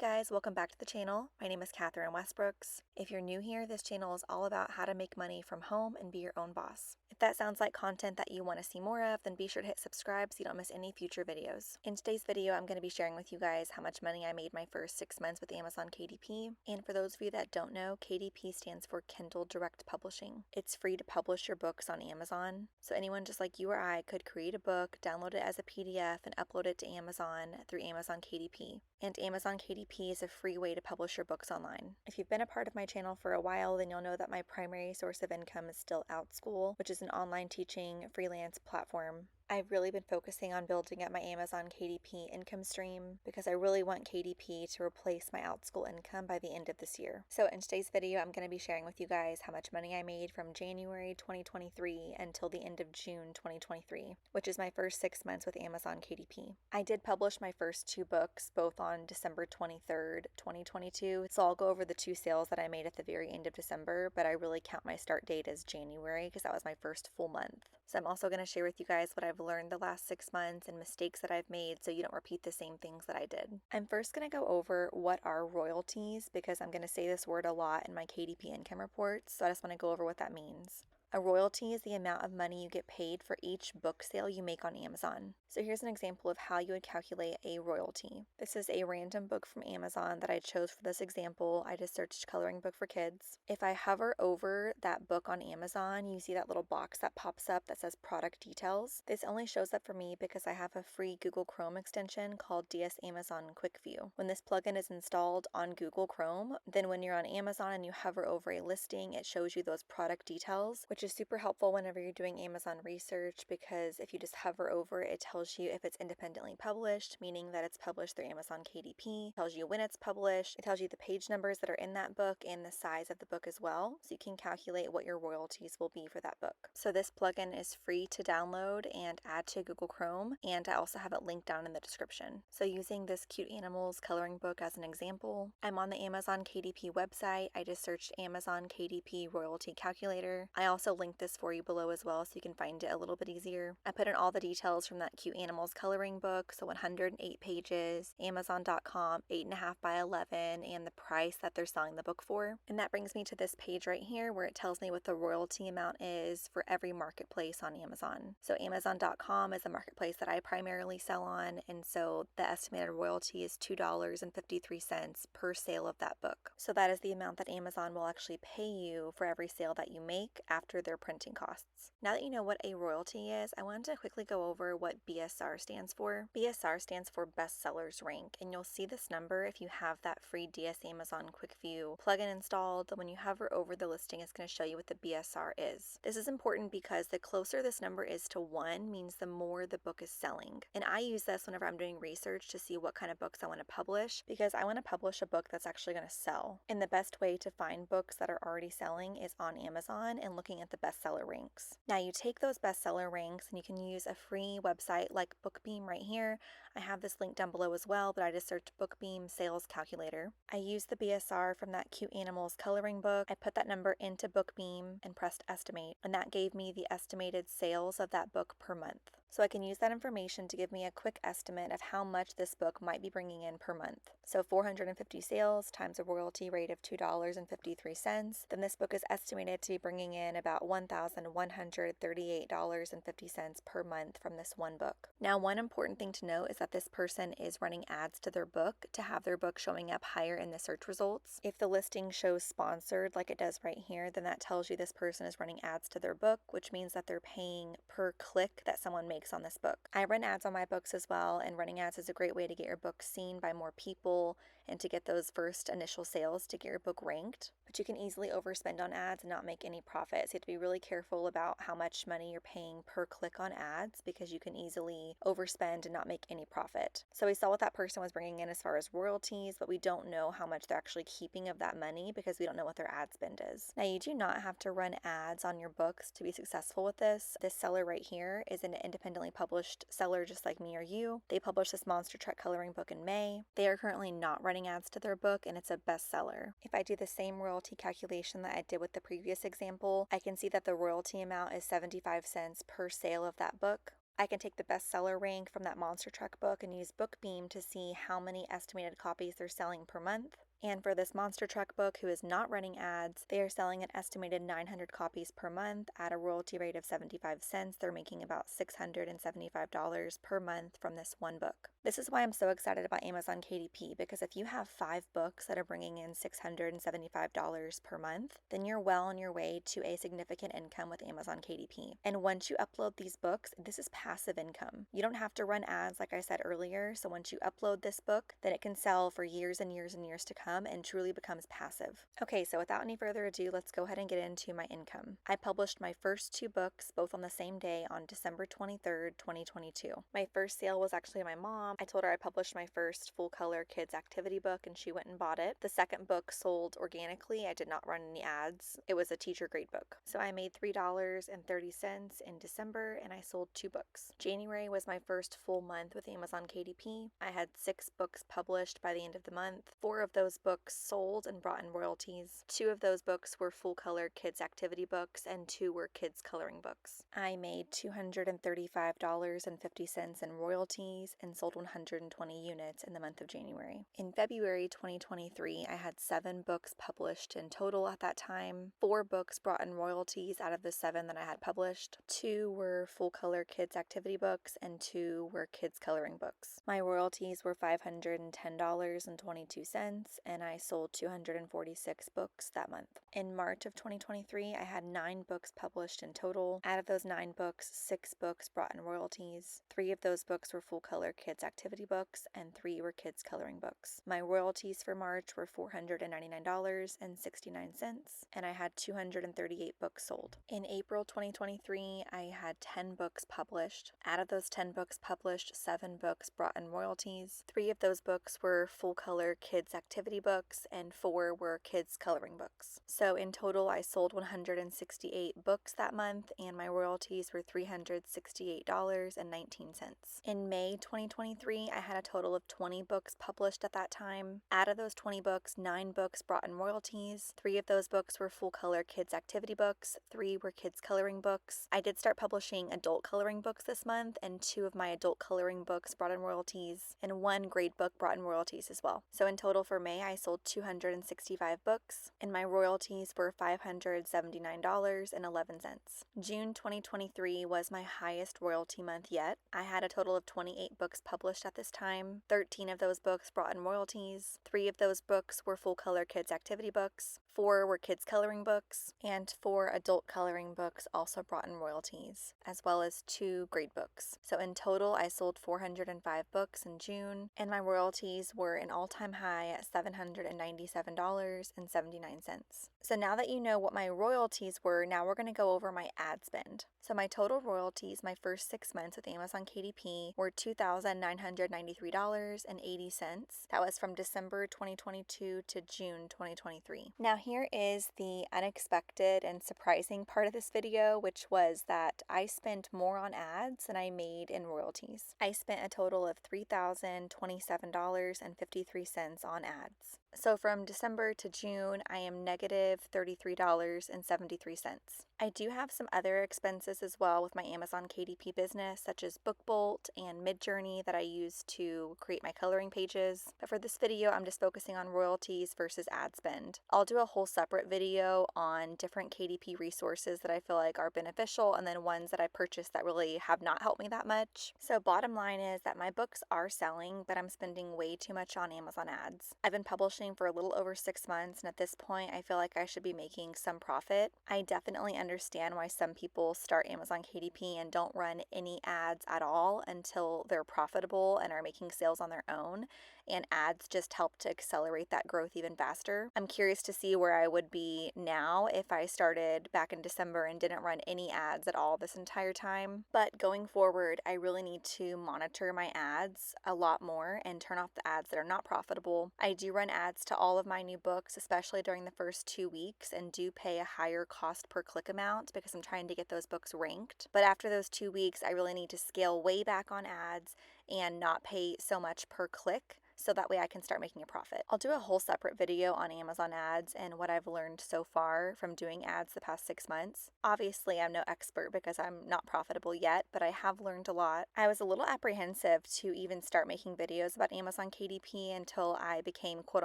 guys, welcome back to the channel. My name is Catherine Westbrooks. If you're new here, this channel is all about how to make money from home and be your own boss. If that sounds like content that you want to see more of, then be sure to hit subscribe so you don't miss any future videos. In today's video, I'm going to be sharing with you guys how much money I made my first 6 months with Amazon KDP. And for those of you that don't know, KDP stands for Kindle Direct Publishing. It's free to publish your books on Amazon. So anyone just like you or I could create a book, download it as a PDF, and upload it to Amazon through Amazon KDP. And Amazon KDP is a free way to publish your books online. If you've been a part of my channel for a while, then you'll know that my primary source of income is still OutSchool, which is an online teaching freelance platform. I've really been focusing on building up my Amazon KDP income stream because I really want KDP to replace my OutSchool income by the end of this year. So in today's video, I'm going to be sharing with you guys how much money I made from January 2023 until the end of June 2023, which is my first 6 months with Amazon KDP. I did publish my first 2 books, both on December 23rd, 2022. So I'll go over the 2 sales that I made at the very end of December, but I really count my start date as January because that was my first full month. So I'm also going to share with you guys what I've learned the last 6 months and mistakes that I've made so you don't repeat the same things that I did. I'm first going to go over what are royalties because I'm going to say this word a lot in my KDP income reports, so I just want to go over what that means. A royalty is the amount of money you get paid for each book sale you make on Amazon. So here's an example of how you would calculate a royalty. This is a random book from Amazon that I chose for this example. I just searched coloring book for kids. If I hover over that book on Amazon, you see that little box that pops up that says product details. This only shows up for me because I have a free Google Chrome extension called DS Amazon Quick View. When this plugin is installed on Google Chrome, then when you're on Amazon and you hover over a listing, it shows you those product details, which is super helpful whenever you're doing Amazon research because if you just hover over it, it tells you if it's independently published, meaning that it's published through Amazon KDP. It tells you when it's published. It tells you the page numbers that are in that book and the size of the book as well, so you can calculate what your royalties will be for that book. So this plugin is free to download and add to Google Chrome, and I also have it linked down in the description. So using this cute animals coloring book as an example, I'm on the Amazon KDP website. I just searched Amazon KDP royalty calculator. I also linked this for you below as well so you can find it a little bit easier. I put in all the details from that cute animals coloring book, so 108 pages, Amazon.com, 8.5 by 11, and the price that they're selling the book for. And that brings me to this page right here where it tells me what the royalty amount is for every marketplace on Amazon. So Amazon.com is a marketplace that I primarily sell on, and so the estimated royalty is $2.53 per sale of that book. So that is the amount that Amazon will actually pay you for every sale that you make after their printing costs. Now that you know what a royalty is, I wanted to quickly go over what BSR stands for. BSR stands for bestsellers rank, and you'll see this number if you have that free DS Amazon Quick View plugin installed. When you hover over the listing, it's going to show you what the BSR is. This is important because the closer this number is to 1 means the more the book is selling. And I use this whenever I'm doing research to see what kind of books I want to publish because I want to publish a book that's actually going to sell. And the best way to find books that are already selling is on Amazon and looking at the bestseller ranks. Now you take those bestseller ranks and you can use a free website like Bookbeam right here. I have this link down below as well, but I just searched Bookbeam sales calculator. I used the BSR from that cute animals coloring book. I put that number into Bookbeam and pressed estimate, and that gave me the estimated sales of that book per month. So I can use that information to give me a quick estimate of how much this book might be bringing in per month. So 450 sales times a royalty rate of $2.53, then this book is estimated to be bringing in about $1,138.50 per month from this one book. Now, one important thing to note is that this person is running ads to their book to have their book showing up higher in the search results. If the listing shows sponsored like it does right here, then that tells you this person is running ads to their book, which means that they're paying per click that someone makes on this book. I run ads on my books as well, and running ads is a great way to get your book seen by more people and to get those first initial sales to get your book ranked. But you can easily overspend on ads and not make any profit. So you have to be really careful about how much money you're paying per click on ads because you can easily overspend and not make any profit. So we saw what that person was bringing in as far as royalties, but we don't know how much they're actually keeping of that money because we don't know what their ad spend is. Now you do not have to run ads on your books to be successful with this. This seller right here is an independently published seller just like me or you. They published this monster truck coloring book in May. They are currently not running ads to their book and it's a bestseller. If I do the same royalty calculation that I did with the previous example, I can see that the royalty amount is 75 cents per sale of that book. I can take the bestseller rank from that monster truck book and use Bookbeam to see how many estimated copies they're selling per month. And for this monster truck book who is not running ads, they are selling an estimated 900 copies per month at a royalty rate of 75 cents. They're making about $675 per month from this one book. This is why I'm so excited about Amazon KDP, because if you have 5 books that are bringing in $675 per month, then you're well on your way to a significant income with Amazon KDP. And once you upload these books, this is passive income. You don't have to run ads like I said earlier, so once you upload this book, then it can sell for years and years and years to come and truly becomes passive. Okay, so without any further ado, let's go ahead and get into my income. I published my first 2 books both on the same day on December 23rd, 2022. My first sale was actually my mom. I told her I published my first full color kids activity book and she went and bought it. The second book sold organically. I did not run any ads. It was a teacher grade book. So I made $3.30 in December and I sold 2 books. January was my first full month with Amazon KDP. I had 6 books published by the end of the month. 4 of those books sold and brought in royalties. 2 of those books were full color kids activity books and 2 were kids coloring books. I made $235.50 in royalties and sold 120 units in the month of January. In February 2023, I had 7 books published in total at that time. 4 books brought in royalties out of the 7 that I had published. 2 were full color kids activity books and 2 were kids coloring books. My royalties were $510.22 and I sold 246 books that month. In March of 2023, I had 9 books published in total. Out of those 9 books, 6 books brought in royalties. 3 of those books were full color kids activity books and 3 were kids coloring books. My royalties for March were $499.69 and I had 238 books sold. In April 2023, I had 10 books published. Out of those 10 books published, 7 books brought in royalties. 3 of those books were full color kids activity books and 4 were kids coloring books. So in total, I sold 168 books that month and my royalties were $368.19. In May 2023, I had a total of 20 books published at that time. Out of those 20 books, 9 books brought in royalties. 3 of those books were full color kids activity books. 3 were kids coloring books. I did start publishing adult coloring books this month and 2 of my adult coloring books brought in royalties and 1 grade book brought in royalties as well. So in total for May, I sold 265 books and my royalties were $579.11. June 2023 was my highest royalty month yet. I had a total of 28 books published at this time. 13 of those books brought in royalties. 3 of those books were full color kids activity books. 4 were kids coloring books and 4 adult coloring books also brought in royalties, as well as 2 grade books. So in total, I sold 405 books in June and my royalties were an all-time high at $797.79. So now that you know what my royalties were, now we're going to go over my ad spend. So my total royalties my first 6 months with Amazon KDP were $2,993.80. That was from December 2022 to June 2023. Now here is the unexpected and surprising part of this video, which was that I spent more on ads than I made in royalties. I spent a total of $3,027.53 on ads. So from December to June, I am negative $33.73. I do have some other expenses as well with my Amazon KDP business, such as BookBolt and Midjourney that I use to create my coloring pages. But for this video, I'm just focusing on royalties versus ad spend. I'll do a whole separate video on different KDP resources that I feel like are beneficial and then ones that I purchased that really have not helped me that much. So bottom line is that my books are selling, but I'm spending way too much on Amazon ads. I've been publishing for a little over 6 months, and at this point, I feel like I should be making some profit. I definitely understand why some people start Amazon KDP and don't run any ads at all until they're profitable and are making sales on their own, and ads just help to accelerate that growth even faster. I'm curious to see where I would be now if I started back in December and didn't run any ads at all this entire time. But going forward, I really need to monitor my ads a lot more and turn off the ads that are not profitable. I do run ads to all of my new books, especially during the first 2 weeks, and do pay a higher cost per click amount because I'm trying to get those books ranked. But after those 2 weeks, I really need to scale way back on ads and not pay so much per click so that way I can start making a profit. I'll do a whole separate video on Amazon ads and what I've learned so far from doing ads the past 6 months. Obviously, I'm no expert because I'm not profitable yet, but I have learned a lot. I was a little apprehensive to even start making videos about Amazon KDP until I became quote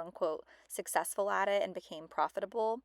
unquote successful at it and became profitable.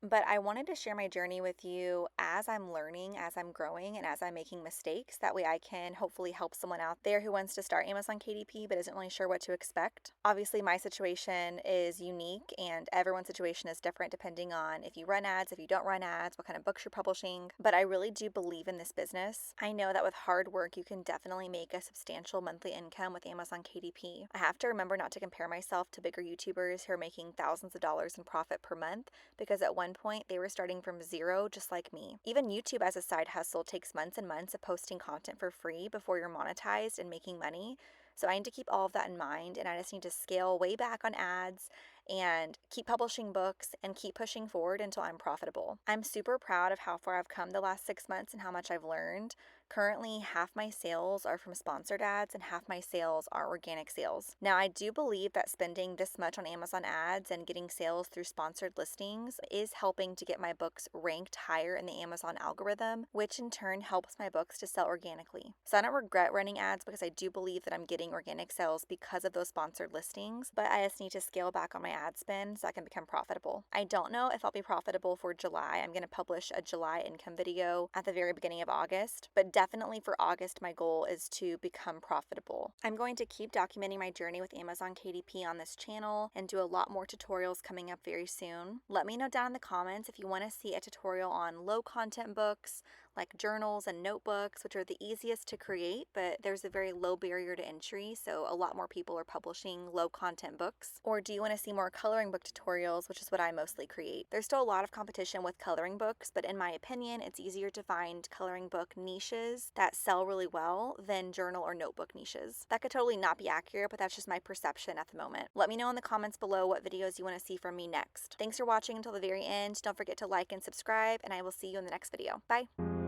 But I wanted to share my journey with you as I'm learning, as I'm growing, and as I'm making mistakes. That way I can hopefully help someone out there who wants to start Amazon KDP but isn't really sure what to expect. Obviously, my situation is unique and everyone's situation is different depending on if you run ads, if you don't run ads, what kind of books you're publishing. But I really do believe in this business. I know that with hard work, you can definitely make a substantial monthly income with Amazon KDP. I have to remember not to compare myself to bigger YouTubers who are making thousands of dollars in profit per month, because at one point they were starting from zero just like me. Even YouTube as a side hustle takes months and months of posting content for free before you're monetized and making money. So I need to keep all of that in mind, and I just need to scale way back on ads and keep publishing books and keep pushing forward until I'm profitable. I'm super proud of how far I've come the last 6 months and how much I've learned. Currently, half my sales are from sponsored ads and half my sales are organic sales. Now, I do believe that spending this much on Amazon ads and getting sales through sponsored listings is helping to get my books ranked higher in the Amazon algorithm, which in turn helps my books to sell organically. So I don't regret running ads because I do believe that I'm getting organic sales because of those sponsored listings, but I just need to scale back on my ad spend so I can become profitable. I don't know if I'll be profitable for July. I'm going to publish a July income video at the very beginning of August, but definitely for August, my goal is to become profitable. I'm going to keep documenting my journey with Amazon KDP on this channel and do a lot more tutorials coming up very soon. Let me know down in the comments if you want to see a tutorial on low content books, like journals and notebooks, which are the easiest to create, but there's a very low barrier to entry, so a lot more people are publishing low content books. Or do you want to see more coloring book tutorials, which is what I mostly create? There's still a lot of competition with coloring books, but in my opinion, it's easier to find coloring book niches that sell really well than journal or notebook niches. That could totally not be accurate, but that's just my perception at the moment. Let me know in the comments below what videos you want to see from me next. Thanks for watching until the very end. Don't forget to like and subscribe, and I will see you in the next video. Bye!